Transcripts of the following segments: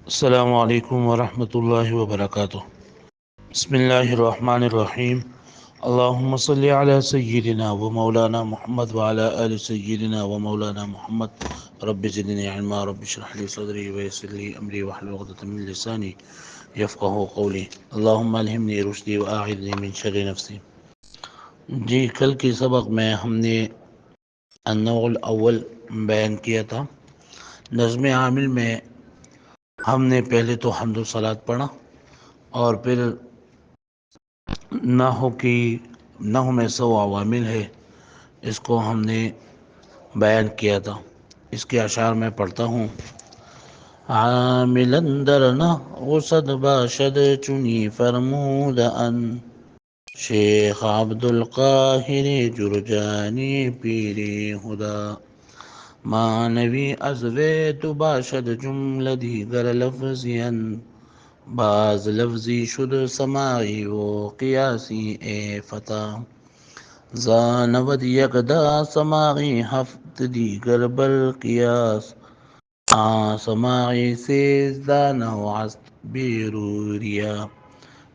السلام علیکم ورحمۃ اللہ وبرکاتہ۔ بسم اللہ الرحمن الرحیم۔ اللہم صلی علی سیدنا و مولانا محمد وعلی آل سیدنا و مولانا محمد۔ رب زدنی علما، رب اشرح لی صدری ویسر لی امری واحلل عقدۃ من لسانی یفقہوا قولی۔ اللہم الہمنی رشدی واعذنی من شر نفسی۔ جی، کل کے سبق میں ہم نے النوع الاول بیان کیا تھا۔ نظم عامل میں ہم نے پہلے تو حمد و صلات پڑھا، اور پھر نحو میں 100 عوامل ہے، اس کو ہم نے بیان کیا تھا۔ اس کے اشعار میں پڑھتا ہوں۔ عامل اندر نحو صد باشد چنی فرمود ان، شیخ عبدالقاہر جرجانی پیر ہدا، معنوی از ویت باشد جمله دیگر لفظین، بعض لفظی شد سماعی و قیاسی اے فتا، زانود یکدا سماعی ہفت دیگر بر قیاس، سماعی سیزدہ نوع است بیروریا۔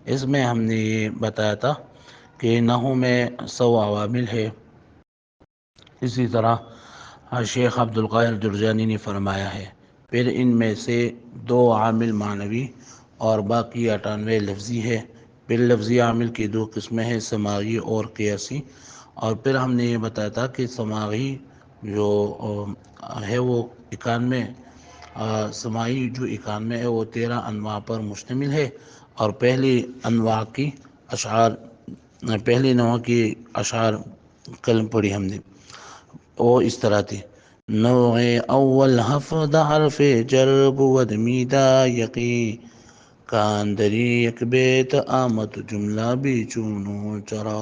اس میں ہم نے یہ بتایا تھا کہ نحو میں 100 عوامل ہے۔ اسی طرح شیخ عبدالقاہر جرجانی نے فرمایا ہے، پھر ان میں سے 2 عامل معنوی اور باقی 98 لفظی ہے۔ پھر لفظی عامل کی 2 قسمیں ہیں، سماعی اور قیاسی۔ اور پھر ہم نے یہ بتایا تھا کہ سماعی جو ہے وہ 91، سماعی جو 91 ہے وہ 13 انواع پر مشتمل ہے، اور پہلی نوع کی اشعار کل پڑھی ہم نے، وہ اس طرح تھی۔ نوع اول ہفت حرف جر بود میدا یقی، کاندری یک بیت آمد جملہ بھی چونو چرا،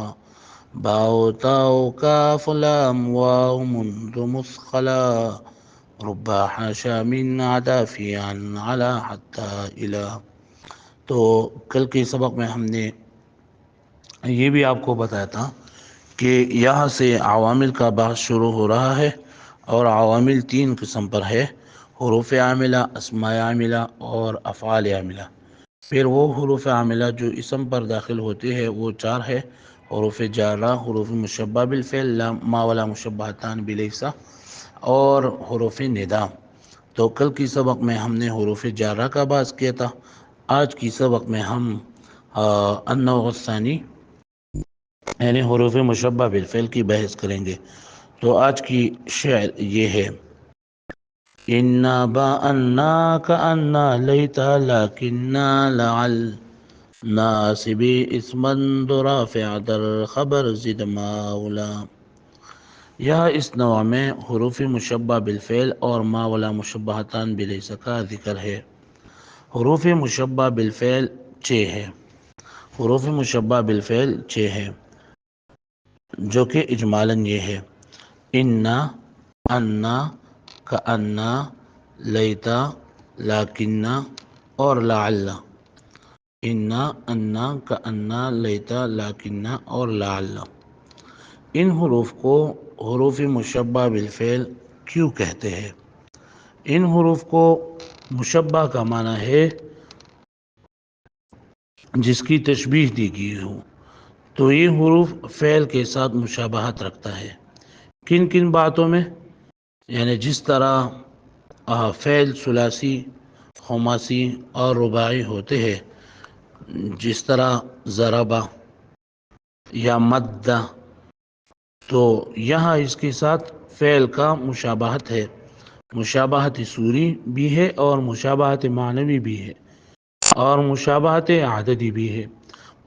باؤ تاؤ کاف لام واو منذ مثقلا، ربا حاشا من عدافی عن علا حتی الہ۔ تو کل کے سبق میں ہم نے یہ بھی آپ کو بتایا تھا کہ یہاں سے عوامل کا بحث شروع ہو رہا ہے، اور عوامل 3 قسم پر ہے: حروف عاملہ، اسماء عاملہ اور افعال عاملہ۔ پھر وہ حروف عاملہ جو اسم پر داخل ہوتے ہیں وہ 4 ہے: حروف جارہ، حروف مشبہ بالفعل، لا ما ولا مشبہتان بلیس، اور حروف ندا۔ تو کل کی سبق میں ہم نے حروف جارہ کا بحث کیا تھا۔ آج کی سبق میں ہم النوع الثانی یعنی حروف مشبہ بالفعل کی بحث کریں گے۔ تو آج کی شعر یہ ہے: انا بانا کانا لیتا لکننا لعل، ناصبی اسما رافع در خبر زد ماولا۔ یہاں اس نوع میں حروف مشبہ بالفعل اور ما ولا مشبہتان بلیس کا ذکر ہے۔ حروف مشبہ بالفعل 6 ہے۔ حروف مشبہ بالفعل 6 ہے، جو کہ اجمالاً یہ ہے: انا، انا، کانا، لیتا، لکننا اور لعل۔ انا، انا، کانا، لیتا، لکننا اور لعل۔ ان حروف کو حروف مشبہ بالفعل کیوں کہتے ہیں؟ ان حروف کو مشبہ کا معنی ہے جس کی تشبیہ دی گئی ہو۔ تو یہ حروف فعل کے ساتھ مشابہت رکھتا ہے۔ کن کن باتوں میں؟ یعنی جس طرح فعل ثلاثی، خماسی اور رباعی ہوتے ہیں، جس طرح ضربہ یا مدہ، تو یہاں اس کے ساتھ فعل کا مشابہت ہے۔ مشابہت صوری بھی ہے اور مشابہت معنوی بھی ہے، اور مشابہت عددی بھی ہے۔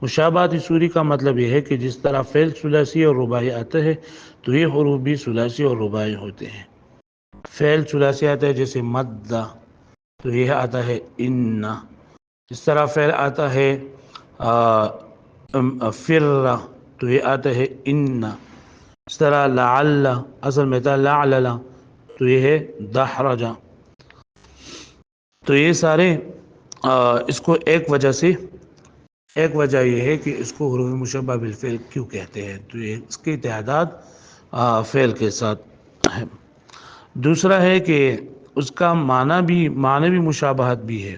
مشابہت صوری کا مطلب یہ ہے کہ جس طرح فعل ثلاثی اور رباعی آتا ہے تو یہ حروف بھی ثلاثی اور رباعی ہوتے ہیں۔ فعل ثلاثی آتا ہے جیسے مدہ، تو یہ آتا ہے ان۔ اس طرح فعل آتا ہے فر، تو یہ آتا ہے ان۔ اس طرح لعل اصل میں تھا لعلل، تو یہ ہے دحرج۔ تو یہ سارے اس کو ایک وجہ یہ ہے کہ اس کو حروف مشبہ بالفعل کیوں کہتے ہیں، تو یہ اس کی تعداد فعل کے ساتھ ہے۔ دوسرا ہے کہ اس کا معنی بھی مشابہت بھی ہے۔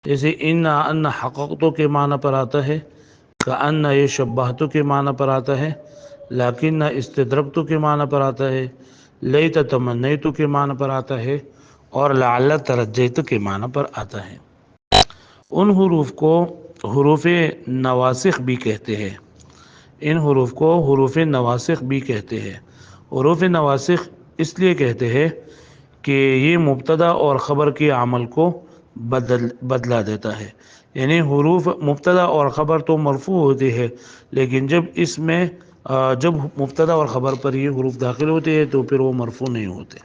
جیسے ان ان حققتو کے معنی پر آتا ہے، کأن یہ شبہتو کے معنی پر آتا ہے، لیکن استدرکتو کے معنی پر آتا ہے، لیت تمنیتو کے معنی پر آتا ہے، اور لعل ترجیتو کے معنی پر آتا ہے۔ ان حروف کو حروف نواسخ بھی کہتے ہیں۔ ان حروف کو حروف نواسخ بھی کہتے ہیں۔ حروف نواسخ اس لیے کہتے ہیں کہ یہ مبتدا اور خبر کے عمل کو بدلا دیتا ہے۔ یعنی حروف مبتدا اور خبر تو مرفوع ہوتے ہیں، لیکن جب مبتدا اور خبر پر یہ حروف داخل ہوتے ہیں تو پھر وہ مرفوع نہیں ہوتے۔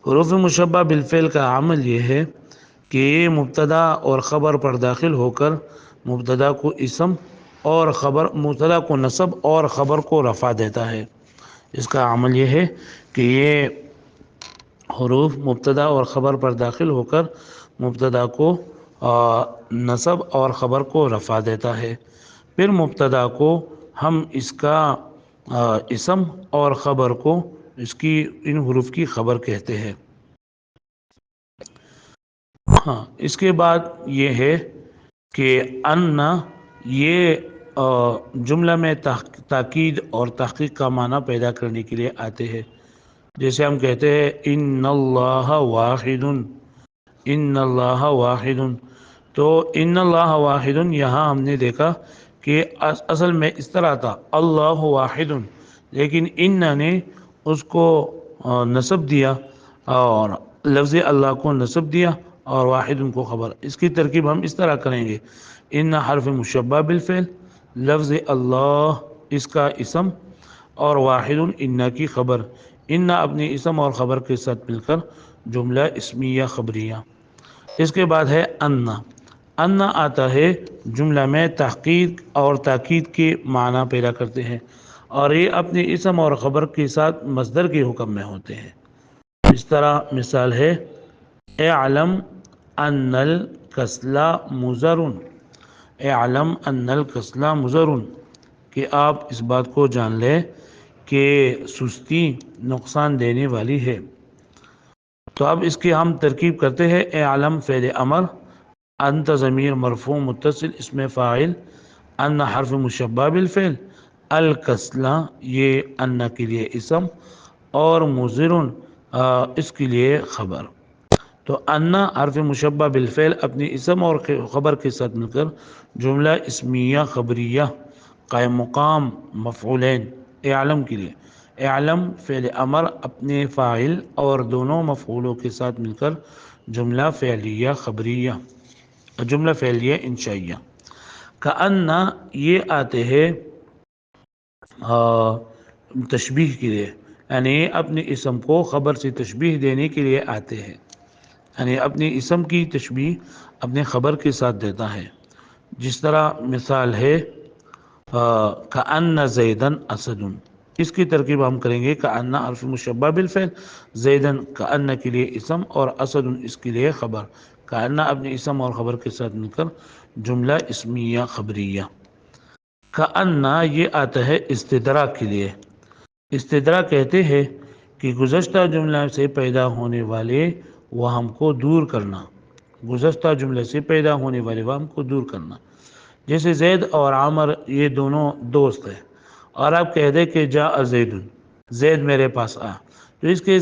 حروف مشبہ بالفعل کا عمل یہ ہے کہ یہ مبتدا اور خبر پر داخل ہو کر مبتدا کو نصب اور خبر کو رفع دیتا ہے۔ اس کا عمل یہ ہے کہ یہ حروف مبتدا اور خبر پر داخل ہو کر مبتدا کو نصب اور خبر کو رفع دیتا ہے۔ پھر مبتدا کو ہم اس کا اسم اور خبر کو ان حروف کی خبر کہتے ہیں۔ اس کے بعد یہ ہے کہ ان یہ جملہ میں تاکید اور تحقیق کا معنی پیدا کرنے کے لیے آتے ہیں۔ جیسے ہم کہتے ہیں ان اللہ واحد، ان اللہ واحد، تو ان اللہ واحد یہاں ہم نے دیکھا کہ اصل میں اس طرح تھا اللہ واحد، لیکن ان نے اس کو نصب دیا اور لفظ اللہ کو نصب دیا اور واحد کو خبر۔ اس کی ترکیب ہم اس طرح کریں گے، ان حرف مشبہ بالفعل، لفظ اللہ اس کا اسم اور واحد ان کی خبر۔ ان اپنے اسم اور خبر کے ساتھ مل کر جملہ اسمیہ خبریہ۔ اس کے بعد ہے ان آتا ہے جملہ میں تحقیق اور تاکید کے معنی پیدا کرتے ہیں، اور یہ اپنے اسم اور خبر کے ساتھ مصدر کے حکم میں ہوتے ہیں۔ اس طرح مثال ہے اعلم ان الکسل مضر، اعلم ان الکسل مضر، کہ آپ اس بات کو جان لیں کہ سستی نقصان دینے والی ہے۔ تو اب اس کی ہم ترکیب کرتے ہیں، اعلم فعل امر، انت ضمیر مرفوع متصل اسم فاعل، ان حرف مشبہ بالفعل، الکسل یہ ان کے لیے اسم اور مضر اس کے لیے خبر۔ تو ان حرف مشبہ بالفعل اپنی اسم اور خبر کے ساتھ مل کر جملہ اسمیہ خبریہ قائم مقام مفعولین اعلم کے لیے۔ اعلم فعل امر اپنے فاعل اور دونوں مفعولوں کے ساتھ مل کر جملہ فعلیہ خبریہ، جملہ فعلیہ انشائیہ۔ کأن یہ آتے ہیں تشبیہ کے لیے، یعنی اپنے اسم کو خبر سے تشبیہ دینے کے لیے آتے ہیں، یعنی اپنے اسم کی تشبیہ اپنے خبر کے ساتھ دیتا ہے۔ جس طرح مثال ہے کأن زیدن اسد، اس کی ترکیب ہم کریں گے کأن حرف مشبہ بالفعل، زیدن کأن کے لیے اسم اور اسد اس کے لیے خبر۔ کأن اپنے اسم اور خبر کے ساتھ مل کر جملہ اسمیہ خبریہ۔ کأن یہ آتا ہے استدراک کے لیے۔ استدراک کہتے ہیں کہ گزشتہ جملہ سے پیدا ہونے والے وہم کو دور کرنا، گزشتہ جملے سے پیدا ہونے والے وہم کو دور کرنا۔ جیسے زید اور عامر یہ دونوں دوست ہیں، اور آپ کہہ دیں کہ جاء زید، زید میرے پاس آیا، تو اس کے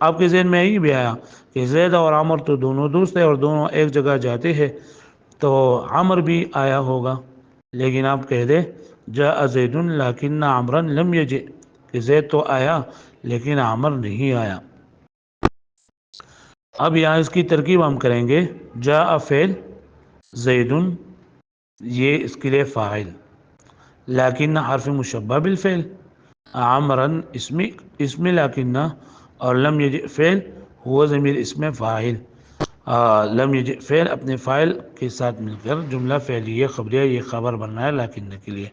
آپ کے ذہن میں یہی بھی آیا کہ زید اور عامر تو دونوں دوست ہیں اور دونوں ایک جگہ جاتے ہیں، تو عامر بھی آیا ہوگا، لیکن آپ کہہ دیں جاء زید لیکن عمرا لم یجئ، کہ زید تو آیا لیکن عامر نہیں آیا۔ اب یہاں اس کی ترکیب ہم کریں گے، جاء فعل، زید یہ اس کے لیے فاعل، لیکن حرف مشبہ بالفعل، عمرا اسم لیکن، اور لم یجئ فعل ہوا ضمیر اسم فاعل، لم یجئ فعل اپنے فاعل کے ساتھ مل کر جملہ فعلیہ خبریہ، یہ خبر بننا ہے لیکن کے لیے۔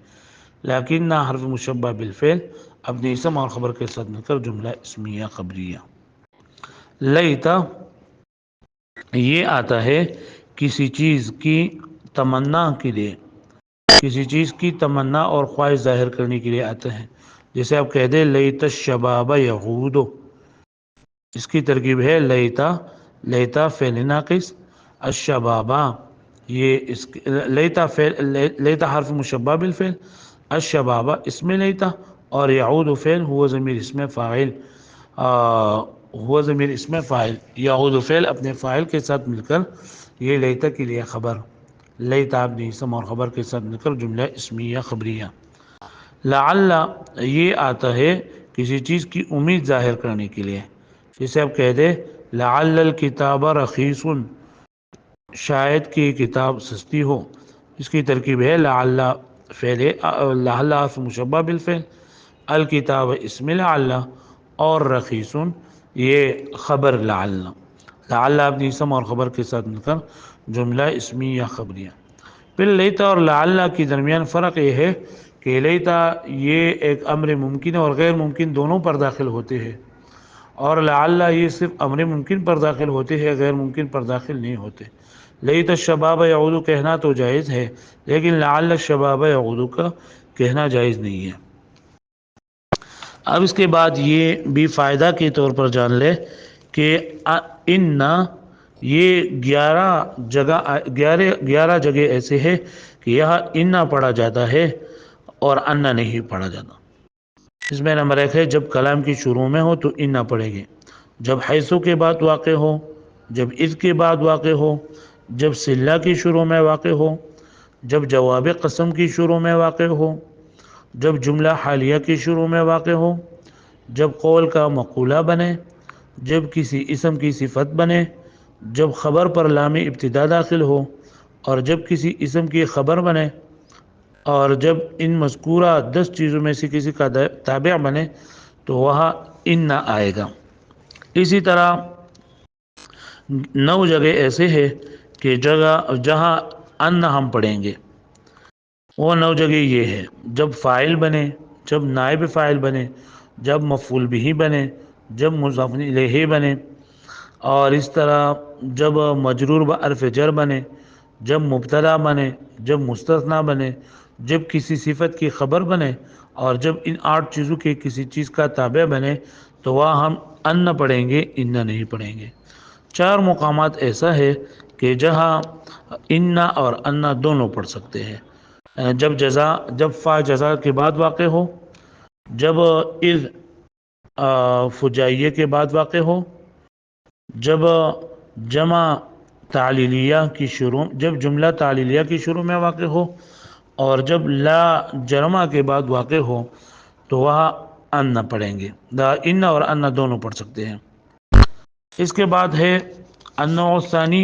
لیکن حرف مشبہ بالفعل اپنے اسم اور خبر کے ساتھ مل کر جملہ اسمیہ خبریہ۔ لیتا یہ آتا ہے کسی چیز کی تمنا کے لیے، کسی چیز کی تمنا اور خواہش ظاہر کرنے کے لیے آتا ہے۔ جیسے آپ کہہ دیں لیت الشباب یعود، اس کی ترکیب ہے لیتا، لیتا فعل ناقص، الشباب یہ اس لیتا فعل، لیتا حرف مشبہ بالفعل، الشبابہ اسم لیتا، اور یعود فعل ہوا ضمیر اسم فاعل، ہوا ضمیر اسم فاعل، یعود فعل اپنے فاعل کے ساتھ مل کر یہ لیتا کے لیے خبر، لیتا اپنی اسم اور خبر کے ساتھ مل کر جملہ اسمیہ خبریہ۔ لعل یہ آتا ہے کسی چیز کی امید ظاہر کرنے کے لیے، جسے آپ کہہ دیں لعل الکتاب رخیص، شاید کہ کتاب سستی ہو، اس کی ترکیب ہے لعل فعل، لعل حرف مشبہ بالفعل، الکتاب اسم لعل، اور رخیص یہ خبر لعل، لعل اپنی اسم اور خبر کے ساتھ مل کر جملہ اسمی یا خبریہ۔ پھر لیتا اور لعل کے درمیان فرق یہ ہے کہ لیتا یہ ایک امر ممکن اور غیر ممکن دونوں پر داخل ہوتے ہیں، اور لعل یہ صرف امر ممکن پر داخل ہوتے ہیں، غیر ممکن پر داخل نہیں ہوتے۔ لیت الشباب یعود کہنا تو جائز ہے، لیکن لعل الشباب یعود کا کہنا جائز نہیں ہے۔ اب اس کے بعد یہ بھی فائدہ کے طور پر جان لے کہ ان یہ 11 جگہ ایسے ہے کہ یہاں ان پڑھا جاتا ہے اور ان نہیں پڑھا جاتا۔ اس میں نمبر 1 ہے جب کلام کی شروع میں ہو تو ان پڑھیں گے، جب حیثو کے بعد واقع ہو، جب اذ کے بعد واقع ہو، جب صلہ کی شروع میں واقع ہو، جب جواب قسم کی شروع میں واقع ہو، جب جملہ حالیہ کی شروع میں واقع ہو، جب قول کا مقولہ بنے، جب کسی اسم کی صفت بنے، جب خبر پر لام ابتدا داخل ہو، اور جب کسی اسم کی خبر بنے، اور جب ان مذکورہ 10 چیزوں میں سے کسی کا تابع بنے تو وہاں ان آئے گا۔ اسی طرح 9 جگہ ایسے ہے کہ جہاں ان ہم پڑھیں گے، وہ 9 جگہ یہ ہے جب فاعل بنے، جب نائب فاعل بنے، جب مفعول بھی بنے، جب مضاف الیہ بنے، اور اس طرح جب مجرور بحرف جر بنے، جب مبتدا بنے، جب مستثنیٰ بنے، جب کسی صفت کی خبر بنے، اور جب ان 8 چیزوں کے کسی چیز کا تابع بنے تو وہاں ہم ان پڑھیں گے، ان نہیں پڑھیں گے۔ 4 مقامات ایسا ہے کہ جہاں ان اور ان دونوں پڑھ سکتے ہیں، جب فا جزا کے بعد واقع ہو، جب اذ فجائیہ کے بعد واقع ہو، جب جمع تعلیلیہ کی شروع، جب جملہ تعلیلیہ کی شروع میں واقع ہو، اور جب لا جرمہ کے بعد واقع ہو تو وہاں ان پڑھیں گے۔ ان اور ان دونوں پڑھ سکتے ہیں۔ اس کے بعد ہے النوع الثانی،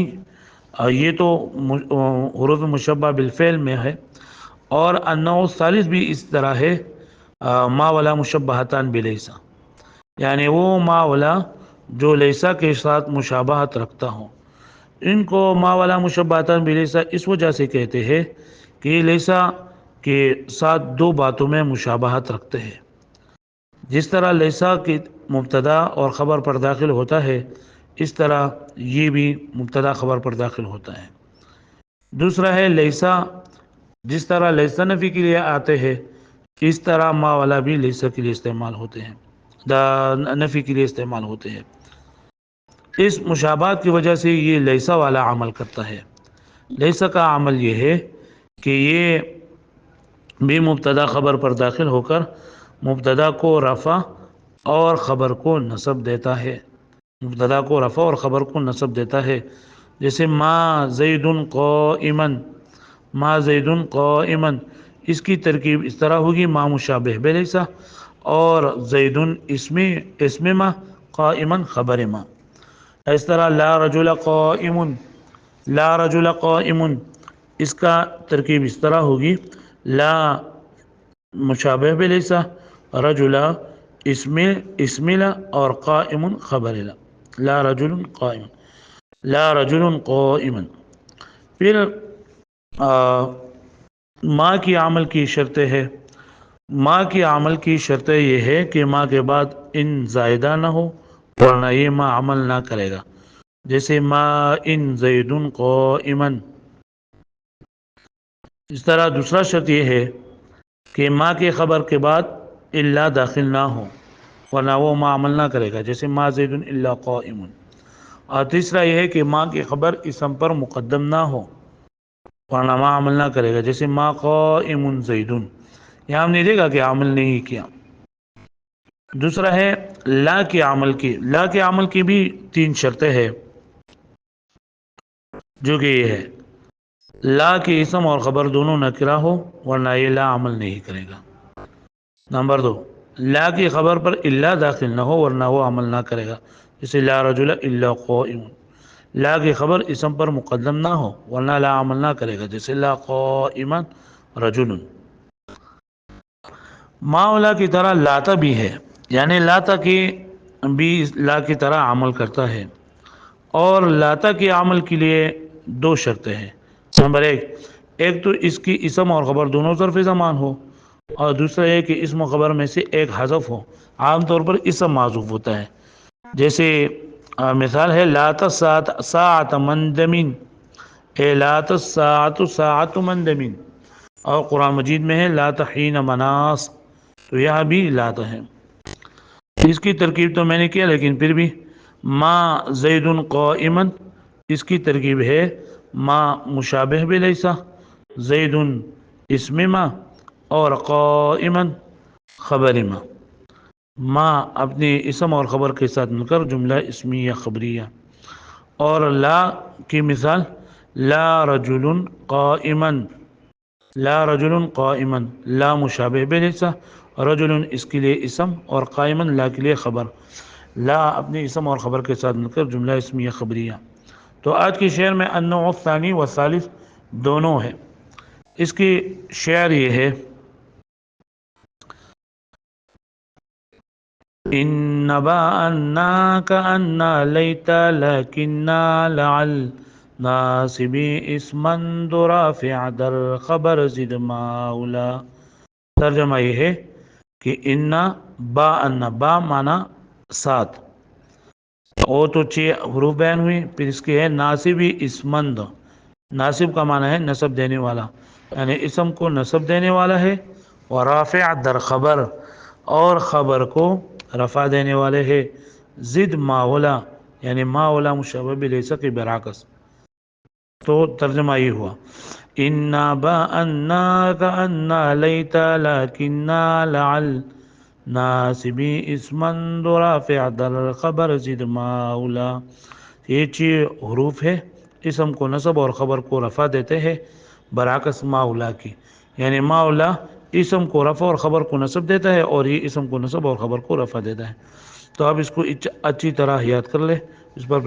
یہ تو حروف مشبہ بالفعل میں ہے، اور النوع الثالث بھی اس طرح ہے، ما ولا مشبہتان بلیسا، یعنی وہ ما ولا جو لیسا کے ساتھ مشابہت رکھتا ہوں، ان کو ما ولا مشبہتان بلیسا اس وجہ سے کہتے ہیں کہ لیسا کے ساتھ 2 باتوں میں مشابہت رکھتے ہیں۔ جس طرح لیسا کی مبتدا اور خبر پر داخل ہوتا ہے، اس طرح یہ بھی مبتدا خبر پر داخل ہوتا ہے۔ دوسرا ہے لیسا، جس طرح لیسا نفی کے لیے آتے ہیں اس طرح ما والا بھی لیسا کے لیے استعمال ہوتے ہیں، نفی کے لیے استعمال ہوتے ہیں۔ اس مشابہت کی وجہ سے یہ لیسا والا عمل کرتا ہے۔ لیسا کا عمل یہ ہے کہ یہ بھی مبتدا خبر پر داخل ہو کر مبتدا کو رفع اور خبر کو نصب دیتا ہے، مبتدا کو رفع اور خبر کو نصب دیتا ہے۔ جیسے ما زید قائما، ما زید قائما، اس کی ترکیب اس طرح ہوگی ما مشابہ بلیسا، اور زید اسم ما، قائما خبر ما۔ اس طرح لا رجل قائم، لا رجل قائم، اس کا ترکیب اس طرح ہوگی لا مشابہ بلیسا، رجلا اسم لا، اور قائم خبر لا، لا رجل قائم، لا رجل قائما۔ پھر ما کی عمل کی شرطیں ہے، ما کی عمل کی شرطیں یہ ہے کہ ما کے بعد ان زائدہ نہ ہو ورنہ یہ ما عمل نہ کرے گا۔ جیسے ما ان زید قائما۔ اس طرح دوسرا شرط یہ ہے کہ ما کے خبر کے بعد الا داخل نہ ہو ورنہ وہ ما عمل نہ کرے گا، جیسے ما زید الا قائم۔ اور تیسرا یہ ہے کہ ما کی خبر اسم پر مقدم نہ ہو ورنہ ما عمل نہ کرے گا. جیسے ما قائم زیدن، یہاں ہم نے دیکھا کہ عمل نہیں کیا. دوسرا ہے لا کے عمل کی. لا کے عمل کی بھی 3 شرطیں ہیں، جو کہ یہ ہے لا کے اسم اور خبر دونوں نکرہ ہو، ورنہ یہ لا عمل نہیں کرے گا. نمبر 2، لا کی خبر پر الا داخل نہ ہو، ورنہ وہ عمل نہ کرے گا. جیسے لا رجل الا قائم. لا کی خبر اسم پر مقدم نہ ہو، ورنہ لا عمل نہ کرے گا. جیسے لا قائما رجل. ما و لا کی طرح لاتا بھی ہے، یعنی لاتا کی بھی لا کی طرح عمل کرتا ہے. اور لاتا کے عمل کے لیے 2 شرطیں ہیں. نمبر 1، ایک تو اس کی اسم اور خبر دونوں ظرف زمان ہو، اور دوسرا یہ کہ اسم و خبر میں سے ایک حذف ہو. عام طور پر اسم معذوف ہوتا ہے. جیسے مثال ہے لات ساعت مندمین، اے لات الساعت ساعت مندمین. اور قرآن مجید میں ہے لات حین مناس، تو یہاں بھی لاتا ہے. اس کی ترکیب تو میں نے کیا، لیکن پھر بھی ما زید قائما، اس کی ترکیب ہے ما مشابہ بلیسا، زید اسم ما، اور قائما خبر ما. ما اپنے اسم اور خبر کے ساتھ مل کر جملہ اسمی یا خبریہ. اور لا کی مثال لا رجل قائما، لا رجل قائما، لا مشابہ بلیسا، رجل اس کے لیے اسم اور قائما لا کے لیے خبر. لا اپنے اسم اور خبر کے ساتھ مل کر جملہ اسمیہ خبریہ. تو آج کی شعر میں النوع الثانی والثالث دونوں ہے. اس کی شعر یہ ہے ان نبأنا كأن ليت لكننا لعل ناصبی اسما رافع در خبر زد ماولا. ترجمہ یہ ہے کہ با معنی 7، او تو 6 حروف بیان ہوئی. پھر اس کے ہے ناصبی اسمند، ناصب کا معنی ہے نصب دینے والا، یعنی اسم کو نصب دینے والا ہے. اور رافع در خبر، اور خبر کو رفع دینے والے ہے. زد ماولا، یعنی ماولا مشابہ بلیسا کے برعکس. تو ترجمہ یہ ہوا انا بأنا كأن ليت لكننا لعل ناصبی اسما رافع در خبر زد ماولا. یہ 6 حروف ہے، اسم کو نصب اور خبر کو رفع دیتے ہیں برعکس ماولا کی. یعنی ماولا اسم کو رفع اور خبر کو نصب دیتا ہے، اور یہ اسم کو نصب اور خبر کو رفع دیتا ہے. تو اب اس کو اچھی طرح یاد کر لے، اس پر